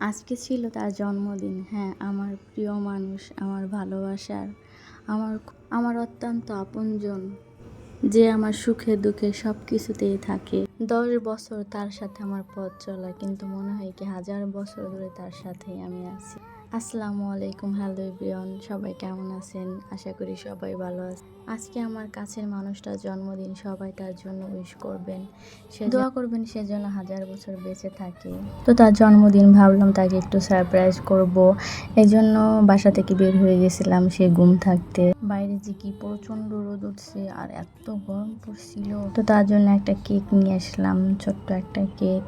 আজকে ছিল তার জন্মদিন। হ্যাঁ, আমার প্রিয় মানুষ, আমার ভালোবাসার, আমার আমার অত্যন্ত আপনজন, যে আমার সুখে দুঃখে সব কিছুতেই থাকে। 10 বছর তার সাথে আমার পথ চলা, কিন্তু মনে হয় কি 1000 বছর ধরে তার সাথেই আমি আছি। আসসালামু আলাইকুম, হ্যালো এভরিওয়ান, সবাই কেমন আছেন? আশা করি সবাই ভালো আছে। আজকে আমার কাছের মানুষটার জন্মদিন, সবাই তার জন্য উইশ করবেন, সে দোয়া করবেন সে যেন 1000 বছর বেঁচে থাকে। তো তার জন্মদিন ভাবলাম তাকে একটু সারপ্রাইজ করব, এই জন্য বাসা থেকে বের হয়ে গেছিলাম সে ঘুম থাকতে। বাইরে যে কি প্রচন্ড রোদ উঠছে আর এত গরম পড়ছিল, তো তার জন্য একটা কেক নিয়ে আসলাম, ছোট্ট একটা কেক।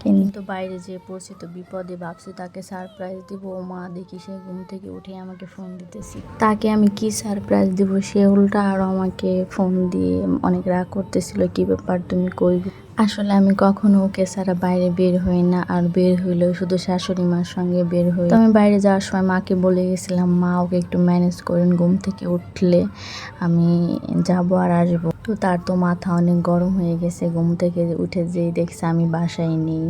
কিন্তু বাইরে যে পড়ছি তো বিপদে, ভাবছি তাকে সারপ্রাইজ দিব। ও মা, দেখি সে ঘুম থেকে উঠে আমাকে ফোন দিতেছি। তাকে আমি কি সারপ্রাইজ দিব, সে উল্টা আরো আমাকে ফোন দিয়ে অনেক রাগ করতেছিল, কি ব্যাপার তুমি কই। আসলে আমি কখনো ওকে ছাড়া বাইরে বের হই না, আর বের হইলেও শুধু শাশুড়ি মার সঙ্গে বের হই। তো আমি বাইরে যাওয়ার সময় মাকে বলে গেছিলাম, মা ওকে একটু ম্যানেজ করেন, ঘুম থেকে উঠলে আমি যাব আর আসবো। তো তার তো মাথা অনেক গরম হয়ে গেছে, ঘুম থেকে উঠে যেই দেখছে আমি বাসায় নেই।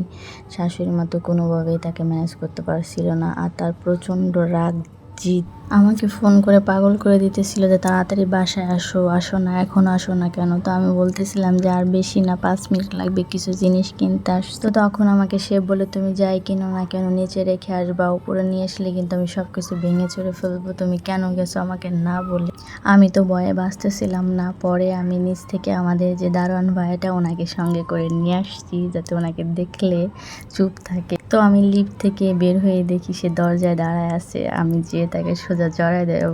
শাশুড়ি মা তো কোনোভাবেই তাকে ম্যানেজ করতে পারছিল না, আর তার প্রচণ্ড রাগ জিদ আমাকে ফোন করে পাগল করে দিতেছিল যে তাড়াতাড়ি বাসায় আসো, আসো না, এখন আসো না কেন। তো আমি বলতেছিলাম যে আর বেশি না, 5 মিনিট লাগবে কিছু জিনিস কিনতে আসতো। তখন আমাকে সে বলে, তুমি যাই কিনো না কেন নিচে রেখে আসবা, উপরে নিয়ে আসলে কিন্তু আমি সব কিছু ভেঙে চুরে ফেলবো, তুমি কেন গেছো আমাকে না বলে। আমি তো ভয়ে বাঁচতেছিলাম না। পরে আমি নিচ থেকে আমাদের যে দারোয়ান ভাইটা, ওনাকে সঙ্গে করে নিয়ে আসছি যাতে ওনাকে দেখলে চুপ থাকে। তো আমি লিফট থেকে বের হয়ে দেখি সে দরজায় দাঁড়ায় আছে। আমি যেয়ে তাকে সোজা জড়াই ধরে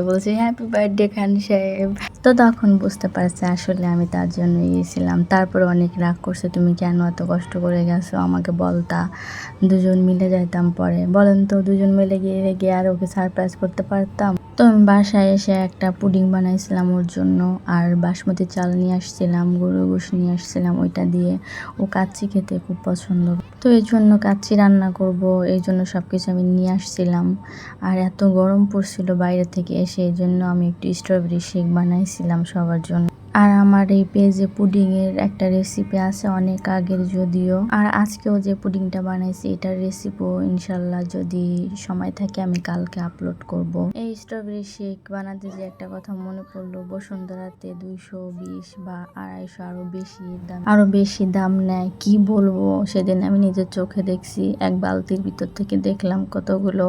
বলছি, হ্যাপি বার্থডে খান সাহেব। তো তখন বুঝতে পারছে আসলে আমি তার জন্য গিয়েছিলাম। তারপরে অনেক রাগ করছে, তুমি কেন এত কষ্ট করে গেছো, আমাকে বলতা, দুজন মিলে যাইতাম। পরে বলেন তো, দুজন মিলে গিয়ে আর ওকে সারপ্রাইজ করতে পারতাম। তো আমি বাসায় এসে একটা পুডিং বানাইছিলাম ওর জন্য, আর বাসমতি চাল নিয়ে আসছিলাম, গরুর গোশ নিয়ে আসছিলাম, ওইটা দিয়ে ও কাচ্চি খেতে খুব পছন্দ। তো এই জন্য কাচ্চি রান্না করব, এই জন্য সব কিছু আমি নিয়ে আসছিলাম। আর এত গরম পড়ছিল বাইরে থেকে এসে, এই জন্য আমি একটু স্ট্রবেরি শেক বানাইছিলাম সবার জন্য। আর আমার এই পেজে পুডিংয়ের একটা রেসিপি আছে অনেক আগের যদিও, আর আজকেও যে পুডিংটা বানাইছি এটার রেসিপিও ইনশাল্লাহ যদি সময় থাকে আমি কালকে আপলোড করব। এই স্ট্রবেরি শেক বানাতে যে একটা কথা মনে পড়লো, বসুন্ধরাতে 220 বা 250 আরো বেশি দাম নেয়। কি বলবো, সেদিন আমি নিজের চোখে দেখছি, এক বালতির ভিতর থেকে দেখলাম কতগুলো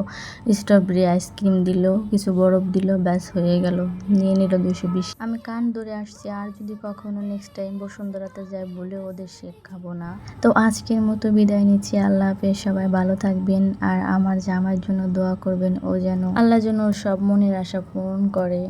স্ট্রবেরি আইসক্রিম দিল, কিছু বরফ দিল, ব্যাস হয়ে গেল, নিয়ে নিল 220। আমি কান ধরে আসছি, আর যদি কখনো নেক্সট টাইম বসুন্ধরাতে যাই বলে ওদের শেক খাবো না। তো আজকের মতো বিদায় নিচ্ছি, আল্লাহ হাফেজ, সবাই ভালো থাকবেন। আর আমার জামাইয়ের জন্য দোয়া করবেন, ও যেন আল্লাহ যেন ওর সব মনের আশা পূরণ করে।